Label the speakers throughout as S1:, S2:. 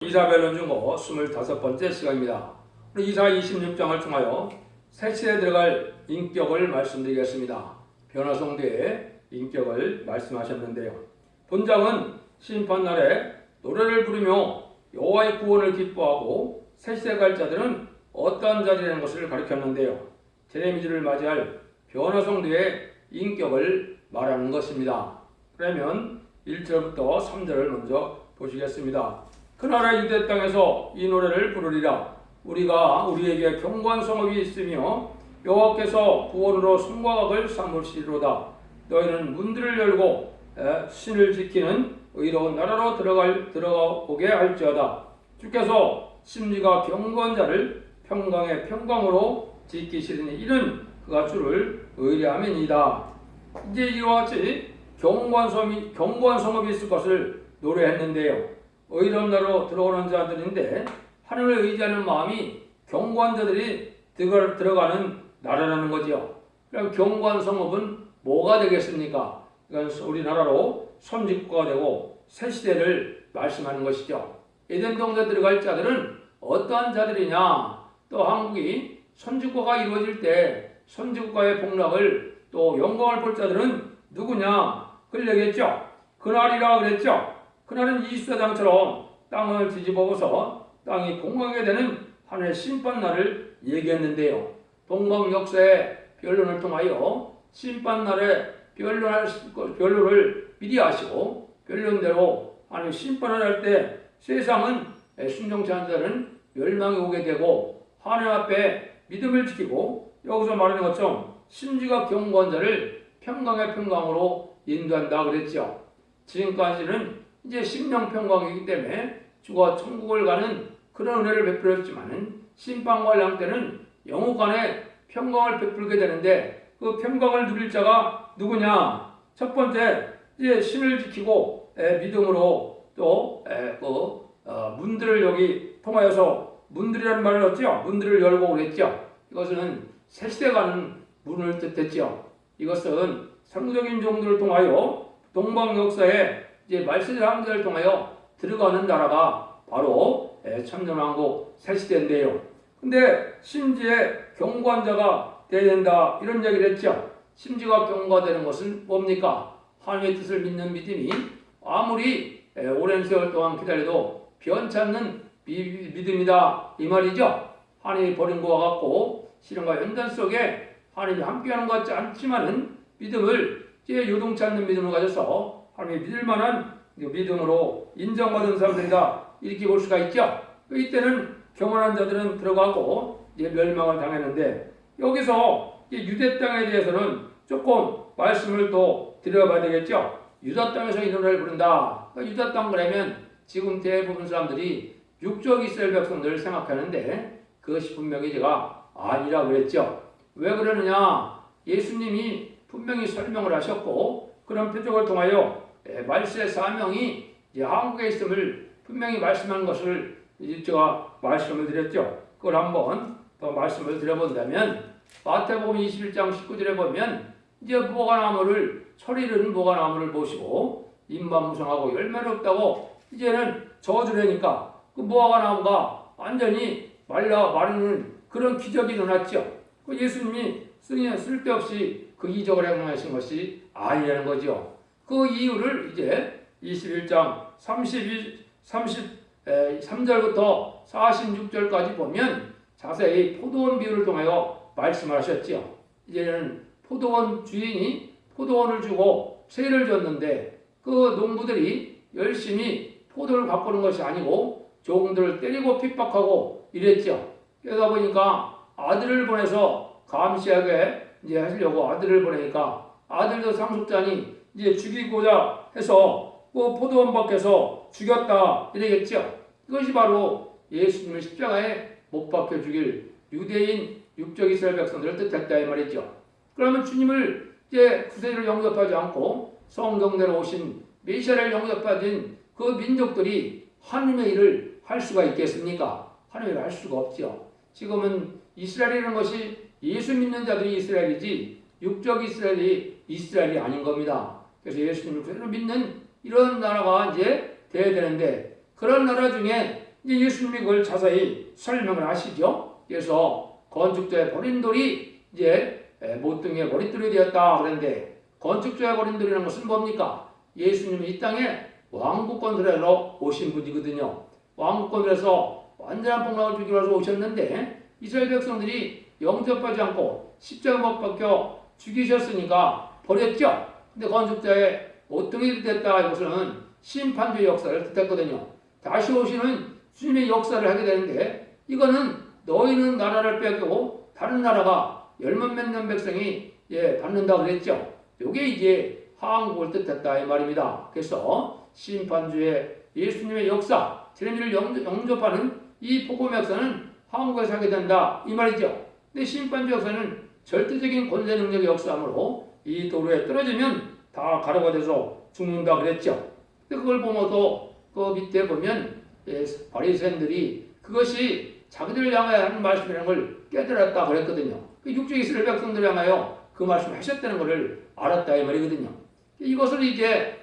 S1: 이사벨론 중고 25번째 시간입니다. 우리 이사 26장을 통하여 새 시대에 들어갈 인격을 말씀드리겠습니다. 변화성대의 인격을 말씀하셨는데요. 본장은 심판날에 노래를 부르며 여호와의 구원을 기뻐하고 새 시대 갈 자들은 어떠한 자들이라는 것을 가르쳤는데요. 제레미지를 맞이할 변화성대의 인격을 말하는 것입니다. 그러면 1절부터 3절을 먼저 보시겠습니다. 그 나라 유대 땅에서 이 노래를 부르리라. 우리가 우리에게 견고한 성읍이 있으며 여호와께서 구원으로 손과 각을 삼으시리로다. 너희는 문들을 열고 신을 지키는 의로운 나라로 들어가오게 할지어다. 주께서 심지가 견고한 자를 평강의 평강으로 지키시리니 이는 그가 주를 의뢰함이니이다. 이제 이와 같이 견고한 성읍이 있을 것을 노래했는데요. 의로운 나라로 들어오는 자들인데 하늘을 의지하는 마음이 견고한 자들이 들어가는 나라라는 거지요. 그럼 견고한 성읍은 뭐가 되겠습니까? 이건 우리나라로 선진국가가 되고 새 시대를 말씀하는 것이죠. 에덴 동산에 들어갈 자들은 어떠한 자들이냐? 또 한국이 선진국가가 이루어질 때 선진국가의 복락을 또 영광을 볼 자들은 누구냐? 그걸 얘기했죠. 그날이라 그랬죠. 그날은 이수사장처럼 땅을 뒤집어서 땅이 공허하게 되는 하늘의 심판날을 얘기했는데요. 동방 역사의 변론을 통하여 심판날에 변론을 미리 하시고 변론대로 하나님 심판을 할 때 세상은 순종치 않는 자는 멸망이 오게 되고 하나님 앞에 믿음을 지키고 여기서 말하는 것처럼 심지가 견고한 자를 평강의 평강으로 인도한다 그랬죠. 지금까지는 이제 심령평강이기 때문에 주가 천국을 가는 그런 은혜를 베풀었지만은 심판과 양 때는 영혼간에 평강을 베풀게 되는데 그 평강을 누릴 자가 누구냐? 첫 번째 이제 신을 지키고 믿음으로 또 문들을 여기 통하여서 문들이라는 말을 했죠. 문들을 열고 그랬죠. 이것은 새 시대 가는 문을 뜻했죠. 이것은 성적인 종들을 통하여 동방 역사에 이제 말세대 황제를 통하여 들어가는 나라가 바로 천년왕국 새 시대인데요. 근데 심지에 견고한 자가 되어야 된다 이런 얘기를 했죠. 심지가 견고하다는 것은 뭡니까? 하나님의 뜻을 믿는 믿음이 아무리 오랜 세월 동안 기다려도 변찮는 믿음이다 이 말이죠. 하나님이 버린 것과 같고 시련과 연단 속에 하나님이 함께하는 것 같지 않지만은 믿음을 요동치 않는 믿음을 가져서 하나님이 믿을 만한 믿음으로 인정받은 사람들이다 이렇게 볼 수가 있죠. 이때는 경건한 자들은 들어가고 멸망을 당했는데 여기서 유대 땅에 대해서는 조금 말씀을 또 드려봐야 되겠죠. 유다 땅에서 이 노래를 부른다. 유다 땅 그러면 지금 대부분 사람들이 육적 이스라엘 백성들을 생각하는데 그것이 분명히 제가 아니라 그랬죠. 왜 그러느냐? 예수님이 분명히 설명을 하셨고 그런 표적을 통하여 말세 사명이 한국에 있음을 분명히 말씀한 것을 제가 말씀을 드렸죠. 그걸 한번 더 말씀을 드려본다면 마태복음 21장 19절에 보면 이제 철이른 무화과나무를 보시고 잎만 무성하고 열매는 없다고 이제는 저주라니까 그 무화과나무가 완전히 마르는 그런 기적이 일어났죠. 그 예수님이 쓸데없이 그 이적을 행하신 것이 아니라는 거죠. 그 이유를 이제 21장 33절부터 46절까지 보면 자세히 포도원 비유를 통하여 말씀을 하셨죠. 이제는 포도원 주인이 포도원을 주고 세를 줬는데 그 농부들이 열심히 포도를 가꾸는 것이 아니고 종들을 때리고 핍박하고 이랬죠. 그러다 보니까 아들을 보내서 감시하게 이제 하시려고 아들을 보내니까 아들도 상속자니 이제 죽이고자 해서 그 포도원 밖에서 죽였다 이러겠죠. 이것이 바로 예수님을 십자가에 못 박혀 죽일 유대인 육적 이스라엘 백성들을 뜻했다 이 말이죠. 그러면 주님을 이제 구세주를 영접하지 않고 성경대로 오신 메시아를 영접하진 그 민족들이 하나님의 일을 할 수가 있겠습니까? 하나님의 일을 할 수가 없죠. 지금은 이스라엘이라는 것이 예수 믿는 자들이 이스라엘이지 육적 이스라엘이 아닌 겁니다. 그래서 예수님을 그대로 믿는 이런 나라가 이제 돼야 되는데 그런 나라 중에 이제 예수님이 그걸 자세히 설명을 하시죠. 그래서 건축자의 버린 돌이 이제 모퉁이의 머릿돌이 되었다 그랬는데, 건축자의 버린 돌이라는 것은 뭡니까? 예수님이 이 땅에 왕국 건설하러 오신 분이거든요. 왕국 건설에서 완전한 복락을 주기 위해서 오셨는데, 이스라엘 백성들이 영접하지 않고 십자가 못 박혀 죽이셨으니까 버렸죠. 근데 건축자의 모퉁이가 됐다, 이것은 심판주의 역사를 뜻했거든요. 다시 오시는 주님의 역사를 하게 되는데, 이거는 너희는 나라를 빼앗고 다른 나라가 열몇 명 백성이 받는다 그랬죠. 이게 이제 한국을 뜻했다 이 말입니다. 그래서 심판주의 예수님의 역사, 제자들을 영접하는 이 복음의 역사는 한국에서 하게 된다 이 말이죠. 근데 심판주 역사는 절대적인 권세 능력의 역사이므로 이 도로에 떨어지면 다 가루가 돼서 죽는다 그랬죠. 근데 그걸 보면서 그 밑에 보면 바리새인들이 그것이 자기들을 향하여 하는 말씀이라는 걸 깨달았다 그랬거든요. 그 육주 이스라엘 백성들을 향하여 그 말씀을 하셨다는 것을 알았다 이 말이거든요. 이것을 이제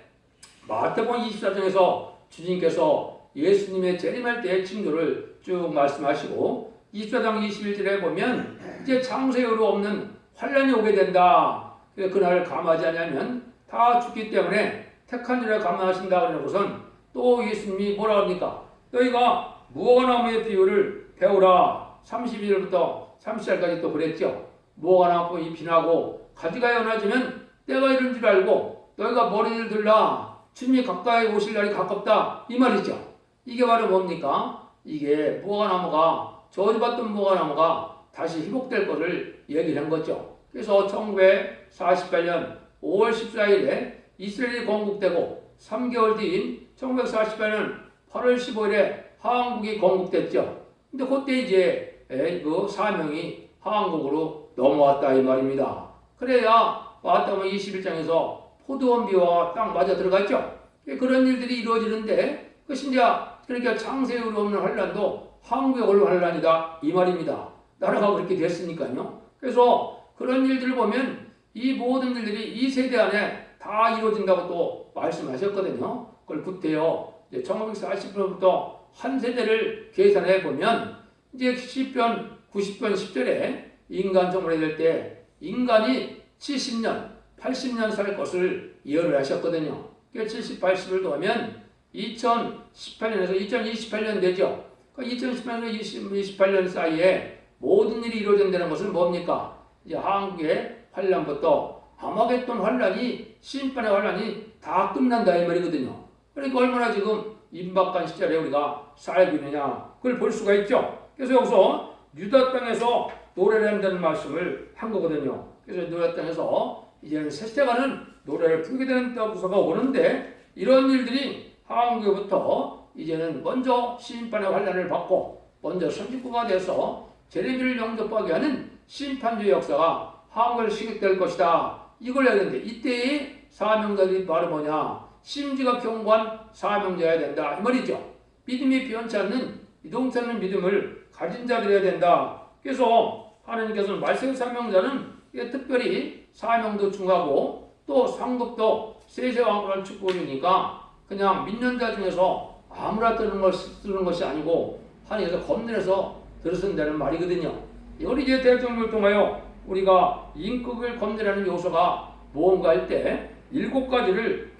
S1: 마태복음 24장에서 주님께서 예수님의 재림할 때의 징조를 쭉 말씀하시고, 24장 21절에 보면 이제 창세의로 없는 환란이 오게 된다. 그날을 감하지 않으면 다 죽기 때문에 택한 자를 감하신다 그러는 것은, 또 예수님이 뭐라 합니까? 너희가 무화과나무의 비유를 배우라. 32절부터 30절까지 또 그랬죠. 무화과나무 잎이 나고 가지가 연해지면 때가 이른 줄 알고 너희가 머리를 들라. 주님이 가까이 오실 날이 가깝다 이 말이죠. 이게 바로 뭡니까? 이게 무화과나무가, 저주받던 무화과나무가 다시 회복될 것을 얘기를 한 거죠. 그래서 1948년 5월 14일에 이스라엘이 건국되고 3개월 뒤인 1948년 8월 15일에 한국이 건국됐죠. 근데 그때 이제 그 사명이 한국으로 넘어왔다 이 말입니다. 그래야 마태복음 21장에서 포도원비와 딱 맞아 들어갔죠. 그런 일들이 이루어지는데, 그것이 이제 그러니까 창세의로 없는 환란도 한국의 올 환란이다 이 말입니다. 나라가 그렇게 됐으니까요. 그래서 그런 일들을 보면 이 모든 일들이 이 세대 안에 다 이루어진다고 또 말씀하셨거든요. 그걸 구태여 1940년부터 한 세대를 계산해 보면 이제 시편 90편 10절에 인간 정벌이 될 때 인간이 70년, 80년 살 것을 예언을 하셨거든요. 70, 80을 더하면 2018년에서 2028년 되죠. 2018년에서 2028년 사이에 모든 일이 이루어진다는 것은 뭡니까? 이제 한국의 환란부터 아마겟돈 환란이, 심판의 환란이 다 끝난다 이 말이거든요. 그러니까 얼마나 지금 임박한 시절에 우리가 살고 있느냐 그걸 볼 수가 있죠. 그래서 여기서 유다 땅에서 노래를 한다는 말씀을 한 거거든요. 그래서 유다 땅에서 이제는 셋째가는 노래를 부르게 되는 부서가 오는데, 이런 일들이 한국에부터 이제는 먼저 심판의 환란을 받고 먼저 선지구가 돼서 제레미를 영접하게 하는 심판주의 역사가 한국에 시작될 것이다. 이걸 해야 되는데, 이때의 사명자들이 바로 뭐냐? 심지가 견고한 사명자여야 된다 이 말이죠. 믿음이 변치 않는 이동치 않는 믿음을 가진 자들이어야 된다. 그래서 하나님께서는 말세 사명자는 특별히 사명도 중하고 또 상급도 세세왕권을 축복이니까 그냥 믿는 자 중에서 아무나 쓰는 것이 아니고 하나님께서 검열해서 들으신다는 말이거든요. 이걸 이제 대통령을 통하여 우리가 인격을 검열하는 요소가 무언가 할 때 7가지를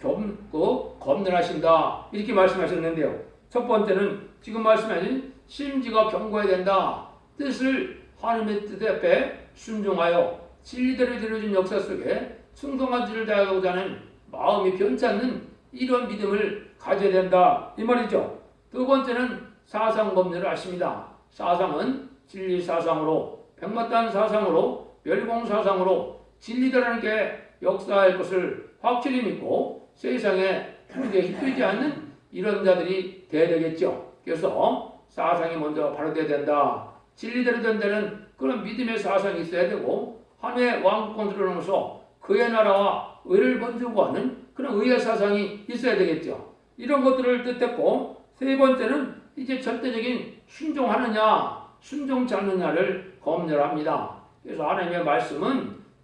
S1: 검열하신다 이렇게 말씀하셨는데요. 첫 번째는 지금 말씀하신 심지가 견고해야 된다. 뜻을 하나님의 뜻 앞에 순종하여 진리대로 이루어진 역사 속에 충성한 줄을 다하고자 하는 마음이 변치 않는 이런 믿음을 가져야 된다 이 말이죠. 두 번째는 사상 검열을 하십니다. 사상은 진리 사상으로, 백마탄 사상으로, 멸공 사상으로 진리대로라는 게 역사할 것을 확실히 믿고 세상에 크게 휘둘리지 않는 이런 자들이 돼야 되겠죠. 그래서 사상이 먼저 바로돼야 된다. 진리대로 된다는 그런 믿음의 사상이 있어야 되고, 하나님의 왕권 들어오면서 그의 나라와 의를 먼저 구하는 그런 의의 사상이 있어야 되겠죠. 이런 것들을 뜻했고, 세 번째는 이제 절대적인 순종하느냐 순종치 않느냐를 검열합니다. 그래서 하나님의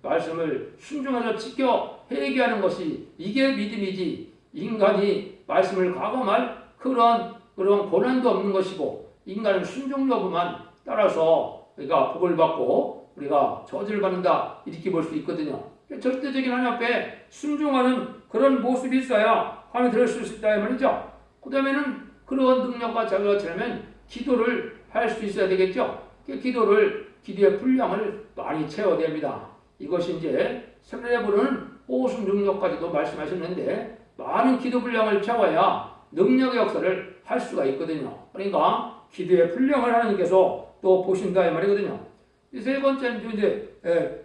S1: 말씀을 순종해서 지켜 회개하는 것이 이게 믿음이지, 인간이 말씀을 가감할 그런 그런 고난도 없는 것이고 인간은 순종 여부만 따라서 우리가 복을 받고 우리가 저주를 받는다 이렇게 볼 수 있거든요. 절대적인 하나님 앞에 순종하는 그런 모습이 있어야 하나님 들을 수 있다 이 말이죠. 그 다음에는 그런 능력과 자격을 차려면 기도를 할 수 있어야 되겠죠. 기도의 분량을 많이 채워야 됩니다. 이것이 이제 세례에 부르는 오순 능력까지도 말씀하셨는데 많은 기도 분량을 채워야 능력의 역사를 할 수가 있거든요. 그러니까 기도의 분량을 하나님께서 또 보신다 이 말이거든요. 세 번째는 이제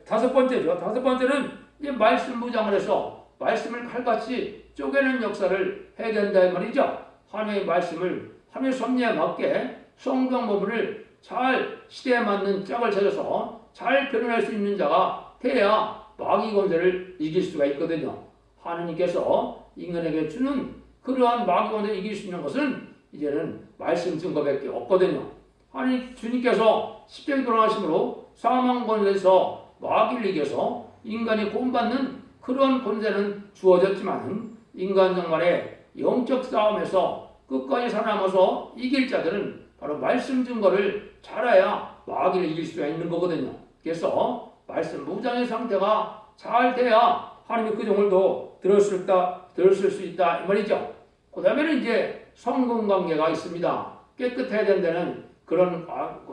S1: 다섯 번째죠. 다섯 번째는 이제 말씀 무장을 해서 말씀을 칼같이 쪼개는 역사를 해야 된다 이 말이죠. 하나님의 말씀을 하나님의 섭리에 맞게 성경 부분을 잘 시대에 맞는 짝을 찾아서 잘 변호할 수 있는 자가 돼야 마귀 권세를 이길 수가 있거든요. 하나님께서 인간에게 주는 그러한 마귀 권세를 이길 수 있는 것은 이제는 말씀 증거밖에 없거든요. 하나님 주님께서 십자가에 돌아가심으로 사망 권세에서 마귀를 이겨서 인간이 구원받는 그런 권세는 주어졌지만 인간 정말의 영적 싸움에서 끝까지 살아남아서 이길 자들은 바로 말씀 증거를 잘해야 마귀를 이길 수가 있는 거거든요. 그래서 말씀 무장의 상태가 잘 돼야 하나님의 그 종을도 들었을 수 있다 이 말이죠. 그 다음에는 이제 성금 관계가 있습니다. 깨끗해야 된다는 그런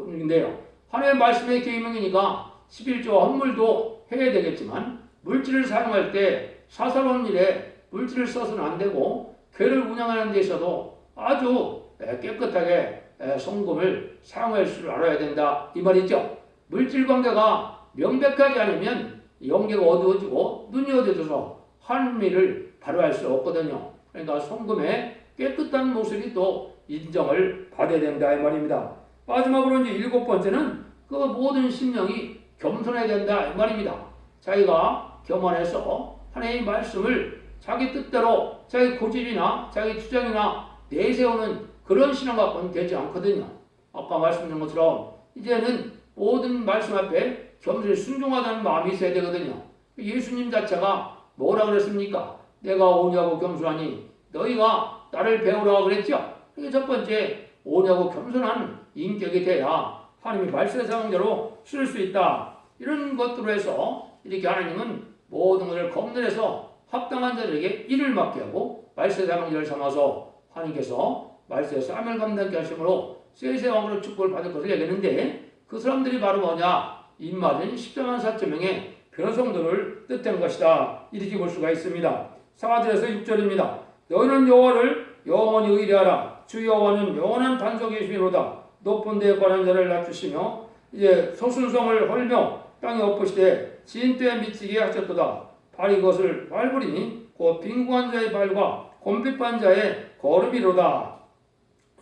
S1: 인데요. 하나님의 말씀의 계명이니까 11조와 헌물도 해야 되겠지만 물질을 사용할 때 사사로운 일에 물질을 써서는 안 되고 교회를 운영하는 데 있어도 아주 깨끗하게 성금을 사용할 줄 알아야 된다 이 말이죠. 물질 관계가 명백하지 않으면 영계가 어두워지고 눈이 어두워져서 하나님을 바로할 수 없거든요. 그러니까 성금의 깨끗한 모습이 또 인정을 받아야 된다 이 말입니다. 마지막으로 이제 일곱 번째는 그 모든 심령이 겸손해야 된다 이 말입니다. 자기가 겸손해서 하나님의 말씀을 자기 뜻대로 자기 고집이나 자기 주장이나 내세우는 그런 신앙 갖고는 되지 않거든요. 아까 말씀드린 것처럼 이제는 모든 말씀 앞에 겸손히 순종하다는 마음이 있어야 되거든요. 예수님 자체가 뭐라 그랬습니까? 내가 온유하고 겸손하니 너희가 나를 배우라고 그랬죠. 이게 첫 번째 온유하고 겸손한 인격이 돼야 하나님이 말씀의 사용자로 쓸 수 있다. 이런 것들로 해서 이렇게 하나님은 모든 것을 검열해서 합당한 자들에게 일을 맡게 하고 말씀의 사용자를 삼아서 하나님께서 말씀의 쌈을 감당케 하심으로 세세왕으로 축복을 받을 것을 얘기했는데 그 사람들이 바로 뭐냐? 입맞은 14만 4천 명의 변성도를 뜻한 것이다. 이렇게 볼 수가 있습니다. 4절에서 6절입니다. 너희는 여호와를 영원히 의뢰하라. 주 여호와는 영원한 반석이시로다. 높은 데에 관한 자를 낮추시며 이제 소순성을 헐며 땅에 엎으시되 진때에 미치게 하셨도다. 발이 그것을 밟으리니 곧 빈궁한 자의 발과 곰핍한 자의 걸음이로다.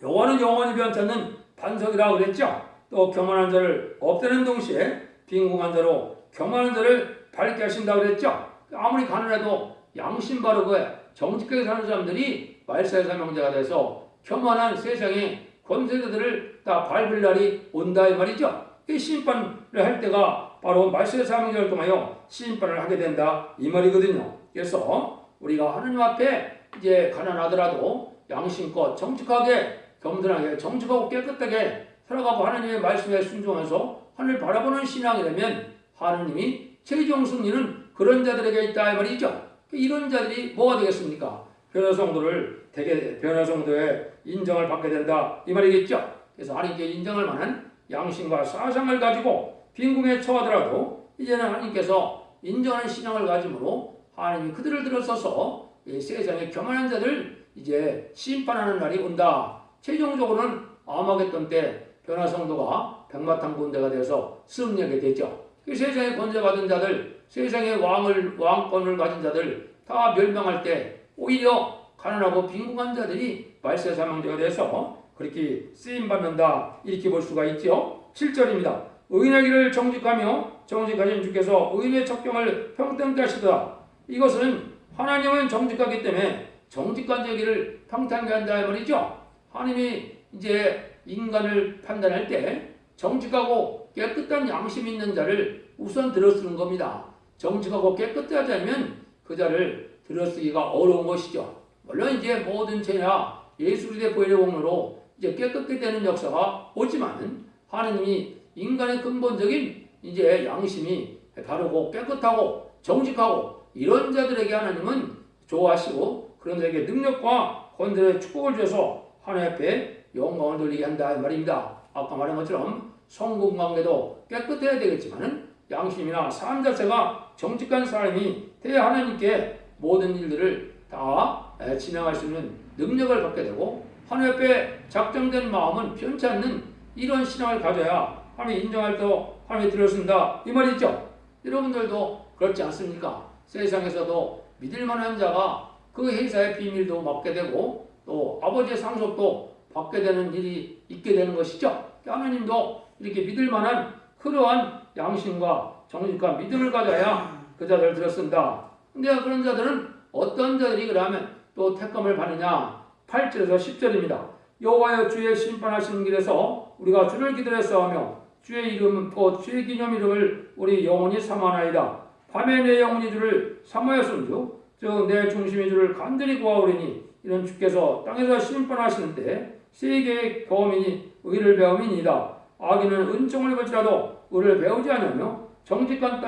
S1: 여호와는 영원히 변찮는 반석이라고 그랬죠. 또 교만한 자를 없애는 동시에 빈궁한 자로 교만한 자를 밝게 하신다고 그랬죠. 아무리 가난해도 양심 바르고 정직하게 사는 사람들이 말세의 사명자가 돼서 교만한 세상의 권세자들을 다 밟을 날이 온다 이 말이죠. 이 심판을 할 때가 바로 말세의 사명자를 통하여 심판을 하게 된다 이 말이거든요. 그래서 우리가 하나님 앞에 이제 가난하더라도 양심껏 정직하게 겸손하게 정직하고 깨끗하게 살아가고 하나님의 말씀에 순종해서 하늘을 바라보는 신앙이라면 하나님이 최종 승리는 그런 자들에게 있다 이 말이죠. 이런 자들이 뭐가 되겠습니까? 변화성도를 되게 변화성도의 인정을 받게 된다 이 말이겠죠. 그래서 하나님께 인정할 만한 양심과 사상을 가지고 빈궁에 처하더라도 이제는 하나님께서 인정하는 신앙을 가짐으로 하나님이 그들을 들어서서 이 세상의 교만한 자들 이제 심판하는 날이 온다. 최종적으로는 아마겟돈 때 변화성도가 백마탄 군대가 되어서 승리하게 되죠. 그 세상의 권세받은 자들, 세상의 왕권을 가진 자들 다 멸망할 때 오히려 가난하고 빈궁한 자들이 말세 사망자가 돼서 그렇게 쓰임받는다 이렇게 볼 수가 있죠. 7절입니다. 의인의 길을 정직하며 정직하신 주께서 의인의 척경을 평등케 하시도다. 이것은 하나님은 정직하기 때문에 정직한 자기를 평탄하게 한다 이 말이죠. 하나님이 이제 인간을 판단할 때 정직하고 깨끗한 양심 있는 자를 우선 들어쓰는 겁니다. 정직하고 깨끗하지 않으면 그 자를 들어쓰기가 어려운 것이죠. 물론 이제 모든 죄나 예수 그리스도의 보혈의 공로로 이제 깨끗게 되는 역사가 오지만은 하느님이 인간의 근본적인 이제 양심이 바르고 깨끗하고 정직하고 이런 자들에게 하나님은 좋아하시고 그런 자에게 능력과 권세의 축복을 주셔서 하나님 앞에 영광을 돌리게 한다 이 말입니다. 아까 말한 것처럼 성공 관계도 깨끗해야 되겠지만은 양심이나 삶 자체가 정직한 사람이 돼야 하나님께 모든 일들을 다 진행할 수 있는 능력을 받게 되고 하나님 앞에 작정된 마음은 편치 않는 이런 신앙을 가져야 하나님 인정할 때 하나님이 들어준다 이 말이죠. 여러분들도 그렇지 않습니까? 세상에서도 믿을 만한 자가 그 회사의 비밀도 맡게 되고 또 아버지의 상속도 받게 되는 일이 있게 되는 것이죠. 하나님도 이렇게 믿을 만한 그러한 양심과 정직과 믿음을 가져야 그 자들을 들어쓴다. 근데 그런 자들은 어떤 자들이 그러면 또 택감을 받느냐? 8절에서 10절입니다. 여호와여 주의 심판하시는 길에서 우리가 주를 기다렸사오며 주의 이름 곧 주의 기념 이름을 우리 영원히 삼아나이다. 밤에 내 영혼이 주를 삼하였음즉 즉 내 중심이 주를 간절히 구하오리니 이는 주께서 땅에서 심판하시는데 세계의 범인이 의를 배움이니이다. 악인은 은총을 입을지라도 의를 배우지 않으며 정직한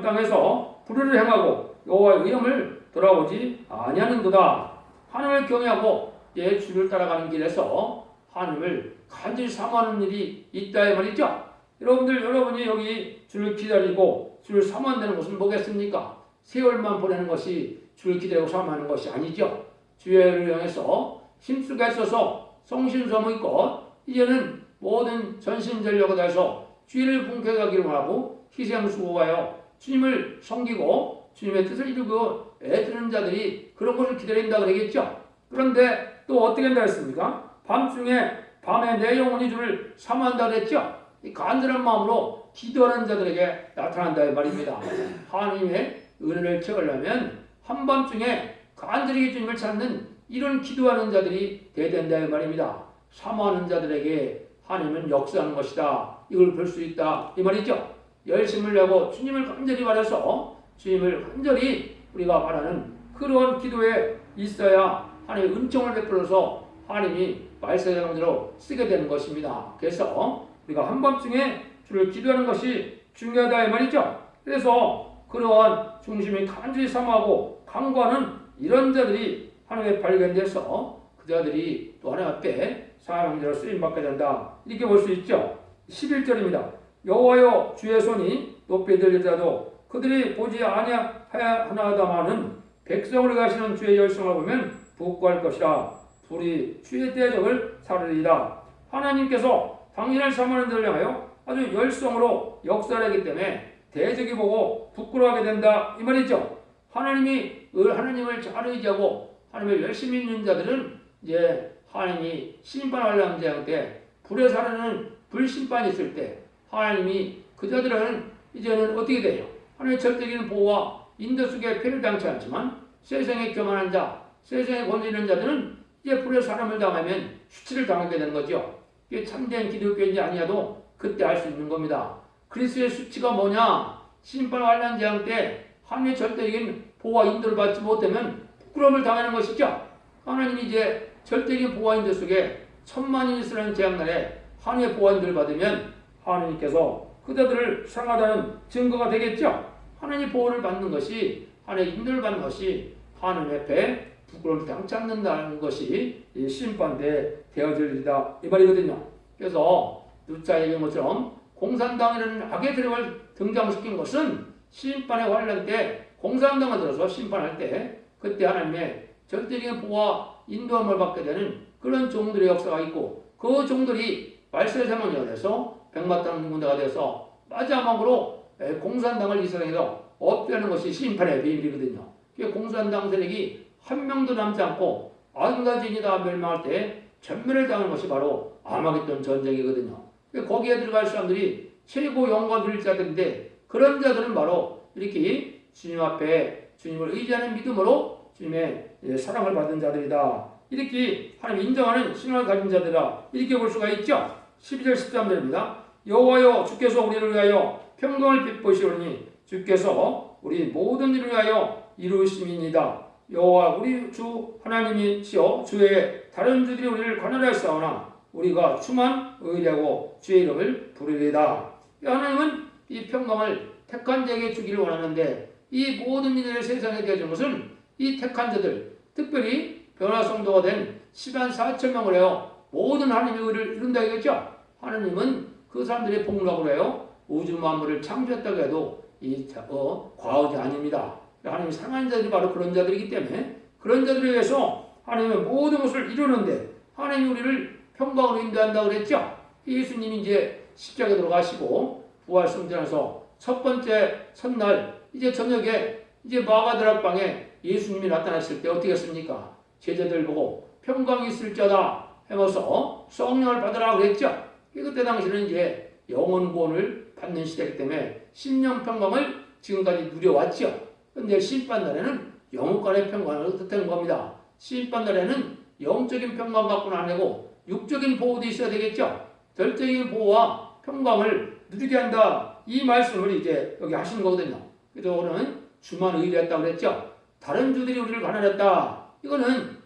S1: 땅에서 불의를 행하고 여호와의 이름을 돌아오지 아니하는도다. 하나님을 경외하고 내 주를 따라가는 길에서 하나님을 간절히 사모하는 일이 있다 이 말이죠. 여러분이 여기 주를 기다리고 주를 사모한다는 것은 뭐겠습니까? 세월만 보내는 것이 주를 기다리고 사모하는 것이 아니죠. 주를 향해서 힘쓰게 있어서 성신소모있고 이제는 모든 전심전력을 다해서 주의를 분격하기를 원하고 희생수고하여 주님을 섬기고 주님의 뜻을 이루고 애쓰는 자들이 그런 것을 기다린다 그러겠죠. 그런데 또 어떻게 한다 했습니까? 밤에 내 영혼이 주를 사모한다 그랬죠. 이 간절한 마음으로 기도하는 자들에게 나타난다 이 말입니다. 하나님의 은혜를 채우려면 한밤중에 간절히 주님을 찾는 이런 기도하는 자들이 돼야 된다 이 말입니다. 사모하는 자들에게 하나님은 역사하는 것이다. 이걸 볼 수 있다 이 말이죠. 열심을 내고 주님을 간절히 바라서 주님을 간절히 우리가 바라는 그런 기도에 있어야 하나님의 은총을 베풀어서 하나님이 말씀하신 대로 쓰게 되는 것입니다. 그래서 우리가 한밤중에 주를 기도하는 것이 중요하다 이 말이죠. 그래서 그러한 중심이 간절히 삼하고 강구하는 이런 자들이 하나님의 발견돼서 그 자들이 또 하나님 앞에 사람들로 쓰임받게 된다. 이렇게 볼 수 있죠. 11절입니다. 여호와여 주의 손이 높이 들리더라도 그들이 보지 아니하나다마는 백성을 가시는 주의 열성을 보면 부끄할 것이라. 불이 주의 대적을 사르리이다. 하나님께서 당신을 사모하는 자를 향하여 아주 열성으로 역사하기 때문에 대적이 보고 부끄러워하게 된다 이 말이죠. 하나님을 잘 의지하고 하나님을 열심히 믿는 자들은 이제 하나님이 심판하려는 자한테 불에 사르는 불심판이 있을 때 하나님이 그 자들은 이제는 어떻게 돼요? 하나님의 절대적인 보호와 인도 속에 피를 당치 않지만 세상에 교만한 자, 세상에 권세 있는 자들은 이제 불에 사람을 당하면 수치를 당하게 되는 거죠. 이게 참된 기독교인이 아니어도 그때 알 수 있는 겁니다. 그리스도의 수치가 뭐냐? 심판하려는 자한테 하나님의 절대적인 보호와 인도를 받지 못하면 부끄러움을 당하는 것이죠. 하나님이 이제 절대적인 보호와 인도 속에 천만인이 쓰는 재앙날에 하나님의 보호와 인도를 받으면 하나님께서 그자들을 사랑하다는 증거가 되겠죠. 하나님의 보호를 받는 것이 하나님의 인도를 받는 것이 하나님 앞에 부끄러움을 당치 않는다는 것이 심판대 되어질리다 이 말이거든요. 그래서 누차 얘기한 것처럼 공산당이라는 악의 세력을 등장시킨 것은 심판의 관련 때 공산당을 들어서 심판할 때 그때 하나님의 절대적인 보호와 인도함을 받게 되는 그런 종들의 역사가 있고 그 종들이 말세의 세력이 돼서 백마땅 군대가 돼서 마지막으로 공산당을 이 세상에서 없애는 것이 심판의 비밀이거든요. 공산당 세력이 한 명도 남지 않고 아인가진이 다 멸망할 때 전멸을 당하는 것이 바로 아마겟돈 전쟁이거든요. 거기에 들어갈 사람들이 최고 영광 누릴 자들인데 그런 자들은 바로 이렇게 주님 앞에 주님을 의지하는 믿음으로 주님의 사랑을 받은 자들이다. 이렇게 하나님 인정하는 신앙을 가진 자들이다. 이렇게 볼 수가 있죠. 12절 13절입니다. 여호와여 주께서 우리를 위하여 평강을 베푸시오니 주께서 우리 모든 일을 위하여 이루심이니이다. 여호와 우리 주 하나님이시여 주 외에 다른 주들이 우리를 가난하였사오나 우리가 주만 의뢰하고 주의 이름을 부르리이다. 하나님은 이 평강을 택한 자에게 주기를 원하는데 이 모든 일을 세상에 대해준 것은 이 택한 자들, 특별히 변화성도가 된 10만 4천 명을 해요. 모든 하나님의 의를 이룬다 이거죠. 하나님은 그 사람들의 복락으로 해요. 우주 만물을 창조했다고 해도 과언이 아닙니다. 하나님이 사랑하는 자들이 바로 그런 자들이기 때문에 그런 자들에 의해서 하나님의 모든 것을 이루는데 하나님이 우리를 평강으로 인도한다고 그랬죠. 예수님이 이제 십자가에 들어가시고 부활 승천해서 첫 번째 첫날 이제 저녁에 이제 마가다락방에 예수님이 나타났을 때 어떻게 했습니까? 제자들 보고 평강이 있을지어다 하면서 성령을 받으라 그랬죠. 그때 당시는 이제 영원 구원을 받는 시대이기 때문에 심령 평강을 지금까지 누려왔죠. 그런데 심판날에는 영혼간의 평강을 뜻하는 겁니다. 심판날에는 영적인 평강 갖고는 안 되고 육적인 보호도 있어야 되겠죠. 절대적인 보호와 평강을 누리게 한다. 이 말씀을 이제 여기 하시는 거거든요. 그래서 오늘은 주만 의뢰했다고 그랬죠. 다른 주들이 우리를 가난했다. 이거는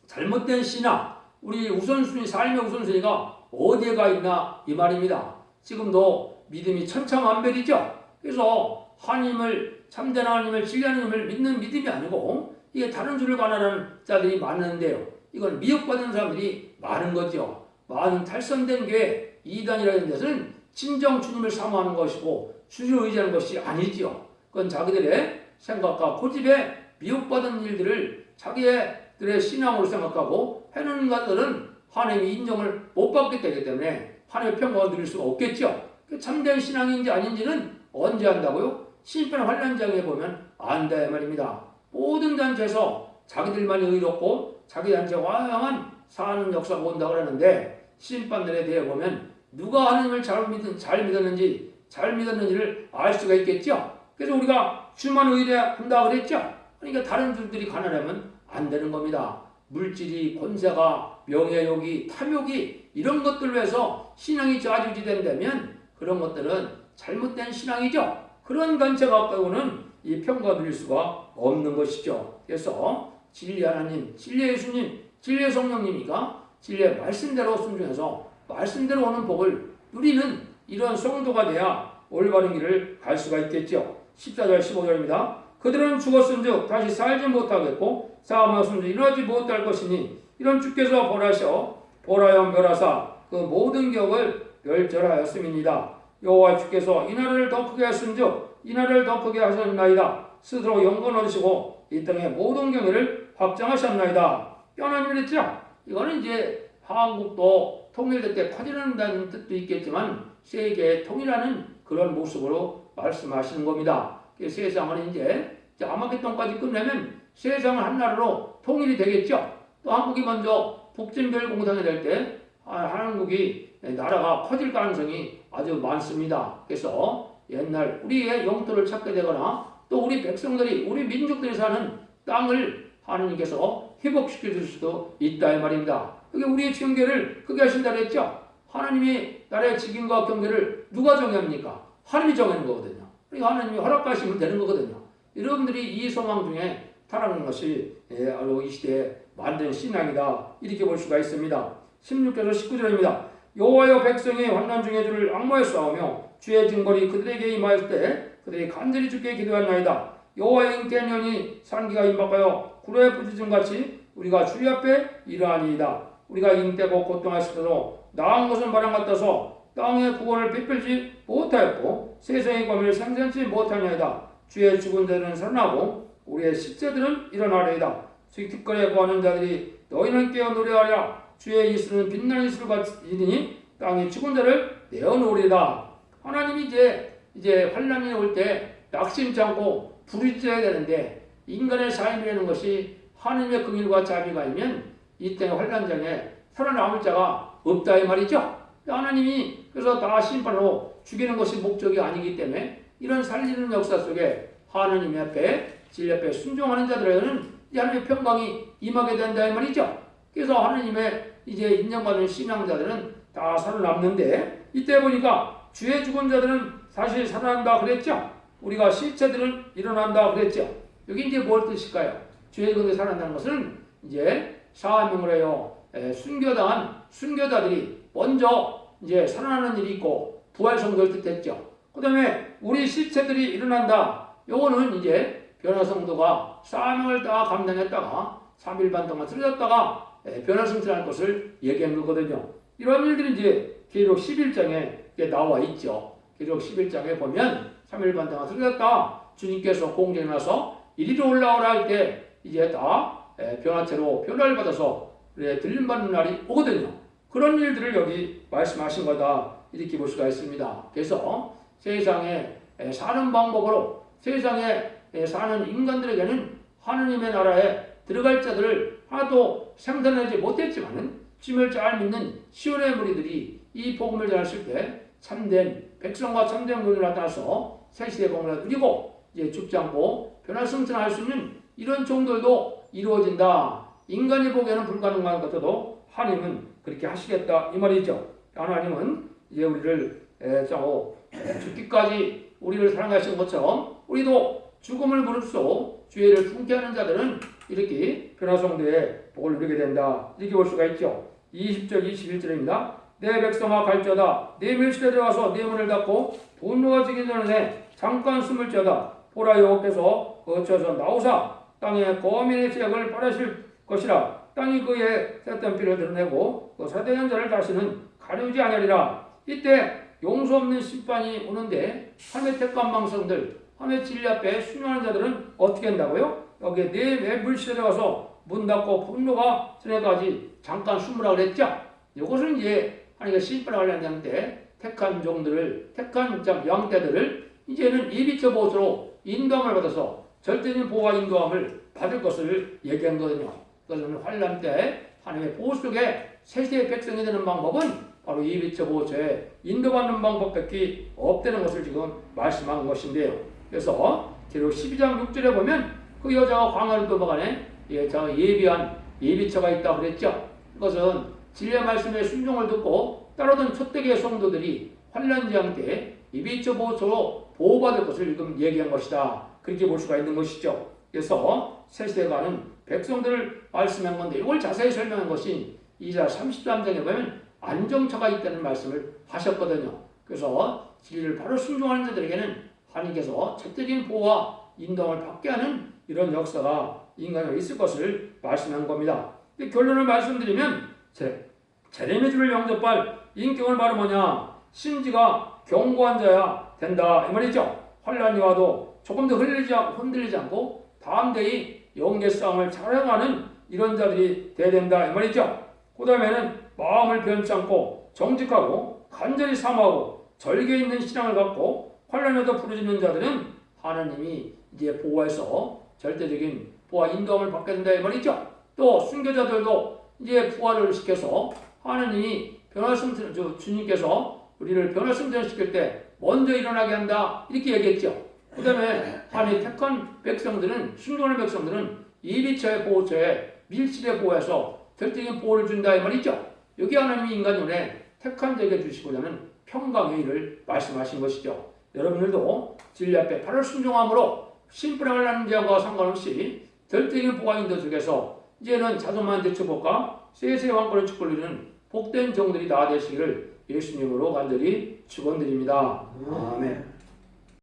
S1: 잘못된 신앙, 우리 우선순위, 삶의 우선순위가 어디에 가 있나 이 말입니다. 지금도 믿음이 천차만별이죠. 그래서 하나님을 참된 하나님을 진리한 하나님을 믿는 믿음이 아니고 이게 다른 주를 가난하는 자들이 많은데요. 이건 미혹받는 사람들이 많은 거죠. 많은 탈선된 게 이단이라는 것은 진정 주님을 사모하는 것이고 주를 의지하는 것이 아니지요. 그건 자기들의 생각과 고집에 미혹받은 일들을 자기들의 신앙으로 생각하고 해놓는 것들은 하나님이 인정을 못 받기 때문에 하나님의 평강을 누릴 수가 없겠죠. 참된 신앙인지 아닌지는 언제 한다고요? 심판 환란장에 보면 안다 이 말입니다. 모든 단체에서 자기들만이 의롭고 자기 단체가 화양한 사는 역사가 온다고 하는데 심판날에 대해 보면 누가 하나님을 잘 믿었는지 잘 믿었는지를 알 수가 있겠죠. 그래서 우리가 주만 의뢰한다 그랬죠. 그러니까 다른 주들이 가난하면 안 되는 겁니다. 물질이, 권세가, 명예욕이, 탐욕이 이런 것들로 해서 신앙이 좌지우지된다면 그런 것들은 잘못된 신앙이죠. 그런 단체가 갖고는 이 평가 누릴 수가 없는 것이죠. 그래서 진리 하나님, 진리 예수님, 진리 성령님이가 진리의 말씀대로 순종해서 말씀대로 오는 복을 누리는 이런 성도가 돼야 올바른 길을 갈 수가 있겠죠. 14절 15절입니다. 그들은 죽었은즉 다시 살지 못하겠고 사망하였은즉 일어나지 못할 것이니 이런 주께서 벌하여 멸하사 그 모든 격을 멸절하였음이니이다. 여호와 주께서 이 나라를 더 크게 하신즉 이 나라를 더 크게 하셨나이다. 스스로 영권 얻으시고 이 땅의 모든 경외를 확장하셨나이다. 하나님이 그랬죠. 이거는 이제 한국도 통일될 때 커지는다는 뜻도 있겠지만 세계에 통일하는 그런 모습으로 말씀하시는 겁니다. 세상은 이제 아마겟돈까지 끝내면 세상은 한 나라로 통일이 되겠죠. 또 한국이 먼저 북진별 공산이 될 때 한국이 나라가 커질 가능성이 아주 많습니다. 그래서 옛날 우리의 영토를 찾게 되거나 또 우리 백성들이 우리 민족들이 사는 땅을 하나님께서 회복시켜 줄 수도 있다 이 말입니다. 그게 우리의 경계를 크게 하신다 그랬죠. 하나님이 나라의 직임과 경계를 누가 정합니까? 하나님이 정하는 거거든요. 그러니까 하나님이 허락하시면 되는 거거든요. 여러분들이 이 소망 중에 타라는 것이 바로 이 시대에 만든 신앙이다 이렇게 볼 수가 있습니다. 16절에서 19절입니다. 여호와여 백성이 환난 중에 주를 악모에 싸우며 주의 징벌이 그들에게 임하였을 때 그들이 간절히 주께 기도하나이다. 여호와의 잉태년이 산기가 임박하여 구로에 부짖음같이 우리가 주의 앞에 이러하니이다. 우리가 잉태고 고통하시도록 나은 것은 바람 같아서 땅의 구원을 베풀지 못하였고 세상의 권위를 생산치 못하냐이다. 주의 죽은 자들은 살아나고 우리의 십자들은 일어나리이다. 특권에 구하는 자들이 너희는 깨어 노래하랴. 주의 이슬은 빛나는 이슬 같으니 땅의 죽은 자를 내어놓으리다. 하나님이 이제 환란이 올 때 낙심치 않고 부르짖어야 되는데 인간의 삶이라는 것이 하나님의 긍휼과 자비가 아니면 이 땅의 환란장에 살아남을 자가 없다 이 말이죠. 하나님이 그래서 다 심판으로 죽이는 것이 목적이 아니기 때문에 이런 살리는 역사 속에 하나님 앞에 진리 앞에 순종하는 자들에게는 하나님의 평강이 임하게 된다 이 말이죠. 그래서 하나님의 이제 인정받는 신앙자들은 다 살아남는데 이때 보니까 주의 죽은 자들은 다시 살아난다 그랬죠. 우리가 실체들은 일어난다 그랬죠. 여기 이제 뭘 뜻일까요? 죄 가운데 살아난다는 것은 이제 사명을 하여 순교당한 순교자들이 먼저 이제 살아나는 일이 있고 부활 성도를 뜻했죠. 그 다음에 우리 실체들이 일어난다. 요거는 이제 변화 성도가 사명을 다 감당했다가 3일 반 동안 쓰러졌다가 변화 성취할 것을 얘기한 거거든요. 이런 일들이 이제 계시록 11장에 나와 있죠. 계시록 11장에 보면 3일 반 동안 쓰러졌다. 주님께서 공중에 나서 이리로 올라오라 할 때 이제 다 변화체로 변화를 받아서 들림받는 날이 오거든요. 그런 일들을 여기 말씀하신 거다. 이렇게 볼 수가 있습니다. 그래서 세상에 사는 방법으로 세상에 사는 인간들에게는 하느님의 나라에 들어갈 자들을 하나도 생산하지 못했지만은 주님을 잘 믿는 시온의 무리들이 이 복음을 전했을 때 참된 백성과 참된 군이 나타나서 새 시대의 복음을 누리고 이제 죽지 않고 변화승천할 수 있는 이런 종들도 이루어진다. 인간이 보기에는 불가능한 것 같아도 하나님은 그렇게 하시겠다 이 말이죠. 하나님은 이제 우리를 죽기까지 우리를 사랑하신 것처럼 우리도 죽음을 무릅쓰고 죄를 품게 하는 자들은 이렇게 변화성도의 복을 누리게 된다. 이렇게 볼 수가 있죠. 20절 21절입니다. 내 백성아 갈지어다. 내 멸실에 들어가서 내 문을 닫고 분노가 지기 전에 잠깐 숨을 지어다. 보라 여호와께서 거쳐서 나오사 땅에 거민의 죄악을 바라실 것이라. 땅이 그의 쇳던 피를 드러내고 그 사대한 자를 다시는 가리우지 아니하리라. 이때 용서 없는 심판이 오는데 하나님의 택한 망성들, 하나님의 진리 앞에 순종하는 자들은 어떻게 한다고요? 여기에 내 물실에 들어가서 문 닫고 분노가 전에까지 잠깐 숨으라 그랬죠? 이것은 이제 하나님께 심판을 하려는데 택한 종들을, 택한 양떼들을 이제는 예비처 보호로 인도함을 받아서 절대적인 보호와 인도함을 받을 것을 얘기한 거거든요. 그것은 환란 때 하나님의 보호 속에 세세의 백성이 되는 방법은 바로 예비처 보호처에 인도받는 방법밖에 없다는 것을 지금 말씀한 것인데요. 그래서 계시록 12장 6절에 보면 그 여자가 광야를 넘어가네 예비한 예비처가 있다고 그랬죠. 그것은 진리의 말씀에 순종을 듣고 따르던 초대교회 성도들이 환란지향 때 예비처 보호처로 보호받을 것을 지금 얘기한 것이다. 그렇게 볼 수가 있는 것이죠. 그래서 새시대에 가는 백성들을 말씀한 건데 이걸 자세히 설명한 것이 이사 33장에 보면 안정처가 있다는 말씀을 하셨거든요. 그래서 진리를 바로 순종하는 자들에게는 하나님께서 절대적인 보호와 인도함을 받게 하는 이런 역사가 인간에 있을 것을 말씀한 겁니다. 결론을 말씀드리면 제레미주를 영접할 인격은 바로 뭐냐? 심지가 견고한 자야 된다 이 말이죠. 환란이 와도 조금 더 흔들리지 않고 담대히 영계 싸움을 잘해가는 이런 자들이 돼야 된다 이 말이죠. 그 다음에는 마음을 변치 않고 정직하고 간절히 사모하고 절개 있는 신앙을 갖고 환란에도 부르짖는 자들은 하나님이 이제 보호해서 절대적인 보호와 인도함을 받게 된다 이 말이죠. 또 순교자들도 이제 부활을 시켜서 하나님이 주님께서 우리를 변화승전시킬 때 먼저 일어나게 한다 이렇게 얘기했죠. 그 다음에 하나님 택한 백성들은 순종하는 백성들은 예비처의 보호처에 밀실에 보호해서 절대적인 보호를 준다 이 말이죠. 여기 하나님이 인간 눈에 택한 자에게 주시고자 하는 평강의 일을 말씀하신 것이죠. 여러분들도 진리 앞에 바로 순종함으로 심플하게 하는 자와 상관없이 절대적인 보호와 인도 속에서 이제는 자손만 대처복과 세세 왕권의 축복을 누리는 복된 종들이 다 되시기를 예수님으로 간절히 축원드립니다. 아멘.